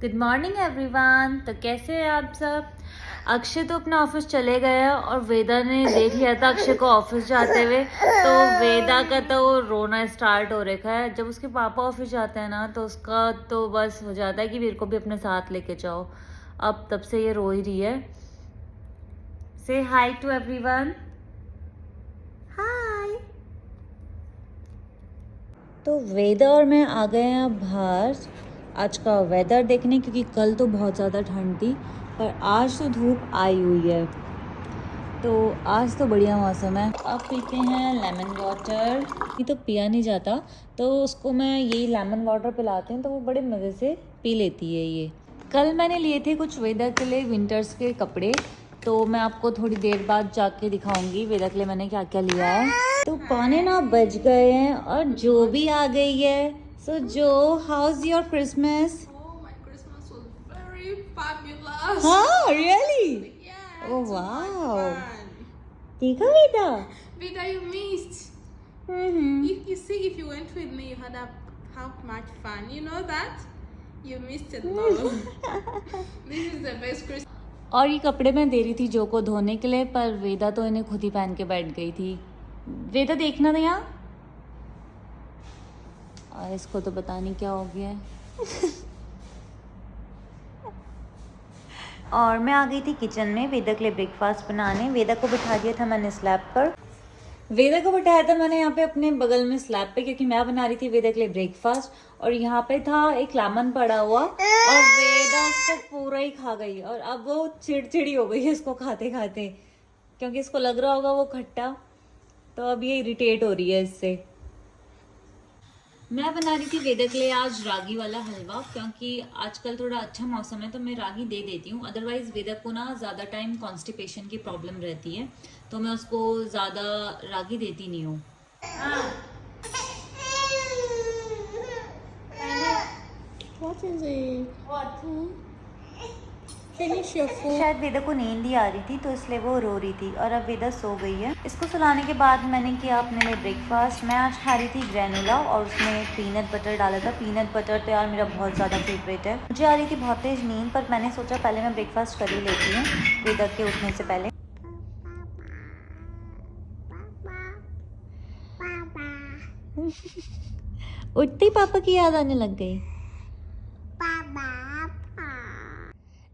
Good morning everyone. तो कैसे हैं आप सब। अक्षय तो अपना ऑफिस चले गए और वेदा ने देख लिया था अक्षय को ऑफिस जाते हुए, तो वेदा का तो रोना स्टार्ट हो रखा है। जब उसके पापा ऑफिस जाते हैं ना तो उसका तो बस हो जाता है कि मेरे को भी अपने साथ लेके जाओ। अब तब से ये रो ही रही है। से हाई टू एवरीवन। हाय। तो वेदा और मैं आ गए हैं बाहर आज का वेदर देखने, क्योंकि कल तो बहुत ज़्यादा ठंड थी पर आज तो धूप आई हुई है। तो आज तो बढ़िया मौसम है। अब पीते हैं लेमन वाटर। ये तो पिया नहीं जाता तो उसको मैं यही लेमन वाटर पिलाती हूँ तो वो बड़े मज़े से पी लेती है। ये कल मैंने लिए थे कुछ वेदा के लिए विंटर्स के कपड़े, तो मैं आपको थोड़ी देर बाद जाके दिखाऊंगी वेदा के लिए मैंने क्या क्या लिया है। तो 9 बज गए हैं और जो भी आ गई है। So Joe, how's your Christmas? Oh, my Christmas was very fabulous. Oh, really? Yeah. Oh, too much wow. fun. देखा बेटा? Vida, you missed. Hmm. You see, if you went with me, you had how much fun. You know that? You missed it all. This is the best Christmas. और ये कपड़े मैं दे रही थी जो को धोने के लिए, पर वेदा तो इन्हें खुद ही पहन के बैठ गई थी। वेदा देखना था यहाँ, और इसको तो पता नहीं क्या हो गया है। और मैं आ गई थी किचन में वेदा के लिए ब्रेकफास्ट बनाने। वेदा को बिठा दिया था मैंने स्लैब पर। वेदा को बिठाया था मैंने यहाँ पे अपने बगल में स्लैब पे, क्योंकि मैं बना रही थी वेदा के लिए ब्रेकफास्ट। और यहाँ पे था एक लेमन पड़ा हुआ और वेदा उसको पूरा ही खा गई। और अब वो चिड़चिड़ी हो गई है इसको खाते खाते, क्योंकि इसको लग रहा होगा वो खट्टा, तो अब ये इरिटेट हो रही है इससे। मैं बना रही थी वेदा के लिए आज रागी वाला हलवा, क्योंकि आजकल थोड़ा अच्छा मौसम है तो मैं रागी दे देती हूँ। अदरवाइज़ वेदा को ना ज़्यादा टाइम कॉन्स्टिपेशन की प्रॉब्लम रहती है, तो मैं उसको ज़्यादा रागी देती नहीं हूँ। What is it? What? Finish your food. शायद वेदा को नींद ही आ रही थी तो इसलिए वो रो रही थी, और अब वेदा सो गई है। इसको सुलाने के बाद मैंने किया अपने लिए ब्रेकफास्ट। मैं आज खा रही थी ग्रेनुला और उसमें पीनट बटर डाला था। पीनट बटर तो यार मेरा बहुत ज़्यादा फेवरेट है। मुझे आ रही थी बहुत तेज़ नींद, पर मैंने सोचा पहले मैं ब्रेकफास्ट कर ही लेती हूँ वेदा के उठने से पहले। उठती पापा की याद आने लग गई।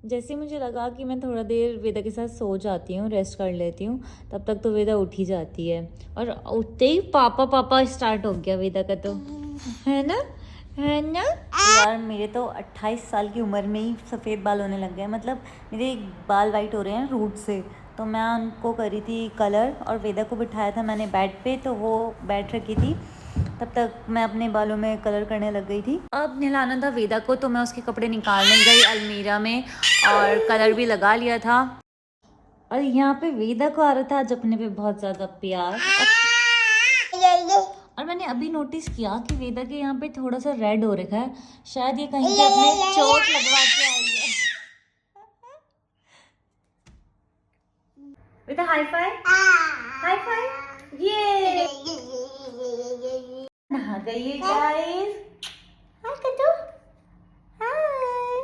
जैसे मुझे लगा कि मैं थोड़ा देर वेदा के साथ सो जाती हूँ, रेस्ट कर लेती हूँ, तब तक तो वेदा उठ ही जाती है। और उठते ही पापा पापा स्टार्ट हो गया वेदा का, तो है ना, है ना। यार मेरे तो 28 साल की उम्र में ही सफ़ेद बाल होने लग गए। मतलब मेरे बाल वाइट हो रहे हैं रूट से, तो मैं उनको करी थी कलर और वेदा को बिठाया था मैंने बेड पे, तो वो बैठ रखी थी। तब तक मैं अपने बालों में कलर करने लग गई थी। अब नहलाना था वेदा को, तो मैं उसके कपड़े निकालने गई अलमीरा में और कलर भी लगा लिया था। और यहाँ पे वेदा को आ रहा था आज अपने पे बहुत ज़्यादा प्यार। और मैंने अभी नोटिस किया कि वेदा के यहाँ पे थोड़ा सा रेड हो रखा है, शायद ये कहीं पे अपने चोट लगवा के आई है। वेदा हाई फाइव, हाई फाइव। ये नहा गई है गाइस। हाय कटो, हाय।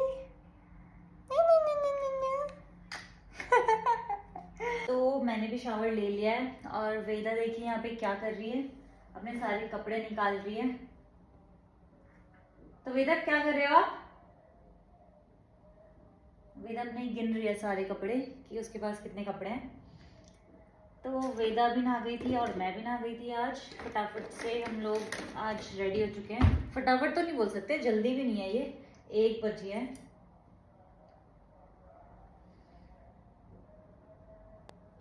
तो मैंने भी शावर ले लिया है और वेदा देखिए यहाँ पे क्या कर रही है, अपने सारे कपड़े निकाल रही है। तो वेदा क्या कर रहे हो आप? वेदा अपने गिन रही है सारे कपड़े कि उसके पास कितने कपड़े हैं। तो वेदा भी नहा गई थी और मैं भी नहा गई थी आज। फटाफट से हम लोग आज रेडी हो चुके हैं। फटाफट तो नहीं बोल सकते, जल्दी भी नहीं है, ये 1 बजी है।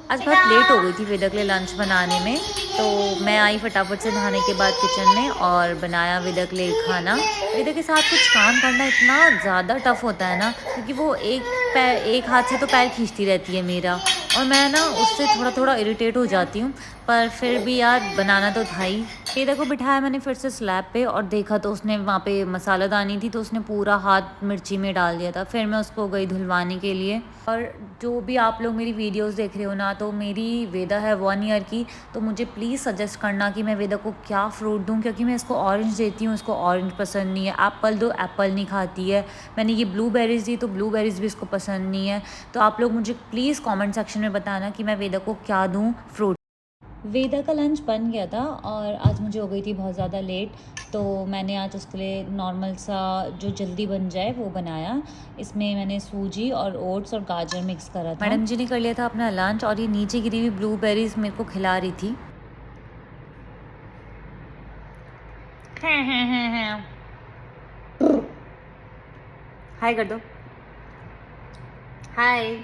आज बहुत लेट हो गई थी वेदा के लिए लंच बनाने में, तो मैं आई फटाफट से नहाने के बाद किचन में और बनाया वेदा के लिए खाना। वेदा के साथ कुछ काम करना इतना ज़्यादा टफ होता है ना, क्योंकि वो एक हाथ से तो पैर खींचती रहती है मेरा, और मैं ना उससे थोड़ा थोड़ा इरिटेट हो जाती हूँ। पर फिर भी यार बनाना तो था ही। वेदा को बिठाया मैंने फिर से स्लैब पे और देखा तो उसने वहाँ पे मसालादानी थी तो उसने पूरा हाथ मिर्ची में डाल दिया था। फिर मैं उसको गई धुलवाने के लिए। और जो भी आप लोग मेरी वीडियोस देख रहे हो ना, तो मेरी वेदा है 1 ईयर की, तो मुझे प्लीज़ सजेस्ट करना कि मैं वेदा को क्या फ्रूट दूँ, क्योंकि मैं इसको ऑरेंज देती हूँ, इसको ऑरेंज पसंद नहीं है। एप्पल दो, एप्पल नहीं खाती है। मैंने ये ब्लूबेरीज़ दी तो ब्लूबेरीज़ भी इसको पसंद नहीं है। तो आप लोग मुझे प्लीज़ कमेंट सेक्शन में बताना कि मैं वेदा को क्या दूँ फ्रूट। वेदा का लंच बन गया था और आज मुझे हो गई थी बहुत ज़्यादा लेट, तो मैंने आज उसके लिए नॉर्मल सा जो जल्दी बन जाए वो बनाया। इसमें मैंने सूजी और ओट्स और गाजर मिक्स करा था। मैडम जी ने कर लिया था अपना लंच और ये नीचे गिरी हुई ब्लूबेरीज मेरे को खिला रही थी। हाय कर दो, हाय।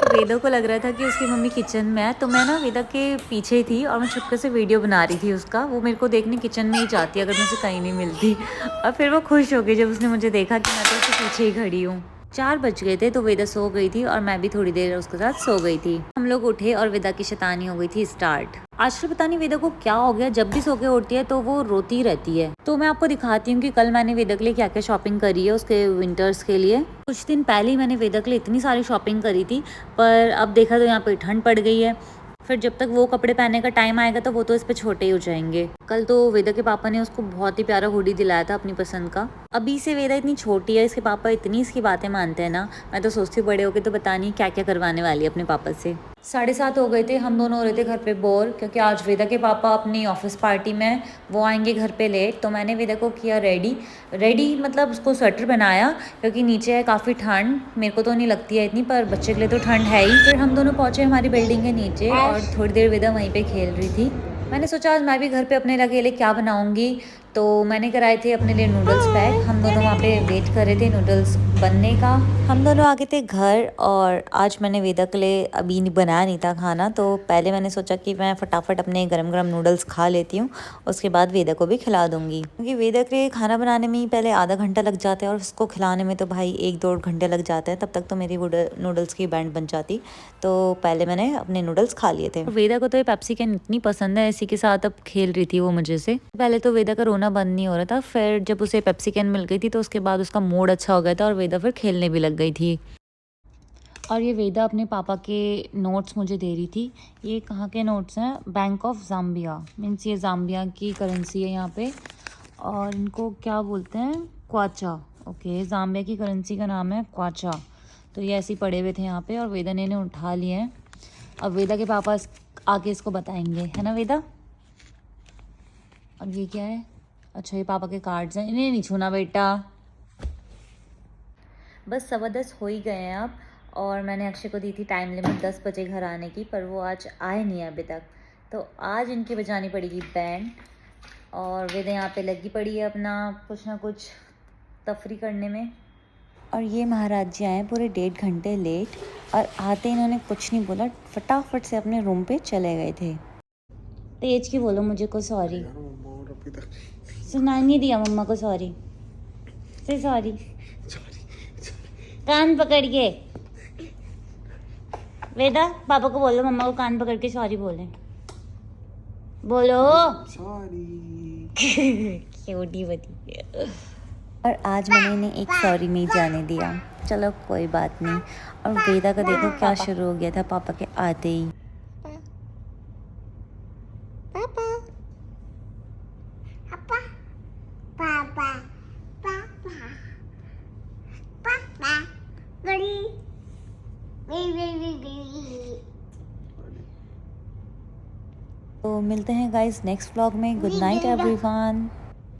वेदा को लग रहा था कि उसकी मम्मी किचन में है, तो मैं ना वेदा के पीछे थी और मैं छुपके से वीडियो बना रही थी उसका। वो मेरे को देखने किचन में ही जाती अगर मुझे कहीं नहीं मिलती। और फिर वो खुश हो गई जब उसने मुझे देखा कि मैं तो उसके पीछे ही खड़ी हूँ। 4 बज गए थे तो वेदा सो गई थी और मैं भी थोड़ी देर उसके साथ सो गई थी। हम लोग उठे और वेदा की शैतानी हो गई थी स्टार्ट। आजकल पता नहीं वेदा को क्या हो गया, जब भी सो के उठती है तो वो रोती रहती है। तो मैं आपको दिखाती हूँ कि कल मैंने वेदा के लिए क्या क्या शॉपिंग करी है उसके विंटर्स के लिए। कुछ दिन पहले ही मैंने वेदा के लिए इतनी सारी शॉपिंग करी थी, पर अब देखा तो यहाँ पे ठंड पड़ गई है। फिर जब तक वो कपड़े पहनने का टाइम आएगा तो वो तो इस पे छोटे ही हो जाएंगे। कल तो वेदा के पापा ने उसको बहुत ही प्यारा हुडी दिलाया था अपनी पसंद का। अभी से वेदा इतनी छोटी है, इसके पापा इतनी इसकी बातें मानते हैं ना, मैं तो सोचती हूँ बड़े होके तो पता नहीं क्या क्या करवाने वाली है अपने पापा से। 7:30 हो गए थे, हम दोनों हो रहे थे घर पे बोर, क्योंकि आज वेदा के पापा अपनी ऑफिस पार्टी में वो आएंगे घर पे लेट। तो मैंने वेदा को किया रेडी मतलब उसको स्वेटर बनाया, क्योंकि नीचे है काफ़ी ठंड। मेरे को तो नहीं लगती है इतनी, पर बच्चे के लिए तो ठंड है ही। फिर हम दोनों पहुँचे हमारी बिल्डिंग के नीचे और थोड़ी देर वेदा वहीं पे खेल रही थी। मैंने सोचा आज मैं भी घर पे अपने अकेले क्या बनाऊँगी, तो मैंने कराए थे अपने लिए नूडल्स पैक। हम दोनों वहाँ पे वेट कर रहे थे नूडल्स बनने का। हम दोनों आ गए थे घर और आज मैंने वेदा के लिए अभी बनाया नहीं था खाना, तो पहले मैंने सोचा कि मैं फटाफट अपने गरम गरम नूडल्स खा लेती हूँ, उसके बाद वेदा को भी खिला दूँगी। क्योंकि वेदा के लिए खाना बनाने में ही पहले आधा घंटा लग जाता है और उसको खिलाने में तो भाई 1-2 घंटे लग जाते हैं। तब तक तो मेरी नूडल्स की बैंड बन जाती। तो पहले मैंने अपने नूडल्स खा लिए थे। वेदा को तो ये पेप्सी कैन इतनी पसंद है, इसी के साथ अब खेल रही थी वो मुझे से। पहले तो वेदा का रोना बंद नहीं हो रहा था, फिर जब उसे पेप्सी कैन मिल गई थी तो उसके बाद उसका मूड अच्छा हो गया था और वेदा फिर खेलने भी लग गई थी। और ये वेदा अपने पापा के नोट्स मुझे दे रही थी। ये कहाँ के नोट्स हैं? बैंक ऑफ जाम्बिया, मीन्स ये जाम्बिया की करेंसी है यहाँ पे, और इनको क्या बोलते हैं? क्वाचा। ओके, जाम्बिया की करेंसी का नाम है क्वाचा। तो ये ऐसे ही पड़े हुए थे यहाँ पे और वेदा ने इन्हें उठा लिए हैं। अब वेदा के पापा आके इसको बताएंगे, है ना वेदा? और ये क्या है? अच्छा, ये पापा के कार्ड्स हैं, इन्हें नहीं छूना बेटा। बस 10:15 हो ही गए हैं अब, और मैंने अक्षय को दी थी टाइम लिमिट 10 बजे घर आने की, पर वो आज आए नहीं है अभी तक। तो आज इनकी बजानी पड़ेगी बैंड और वेदा यहाँ पे लगी पड़ी है अपना कुछ ना कुछ तफरी करने में। और ये महाराज जी आए पूरे 1.5 घंटे लेट, और आते इन्होंने कुछ नहीं बोला, फटाफट से अपने रूम पे चले गए थे। तेज की बोलो मुझे को सॉरी, सुना नहीं दिया मम्मा को सॉरी से, सॉरी कान पकड़ के। वेदा पापा को बोलो मम्मा को कान पकड़ के सॉरी बोले, बोलो सॉरी। क्यूटी बती। और आज मैंने इन्हें एक सॉरी नहीं जाने दिया, चलो कोई बात नहीं। और वेदा का देखो क्या शुरू हो गया था पापा के आते ही। तो मिलते हैं गाइस नेक्स्ट व्लॉग में। Good night everyone.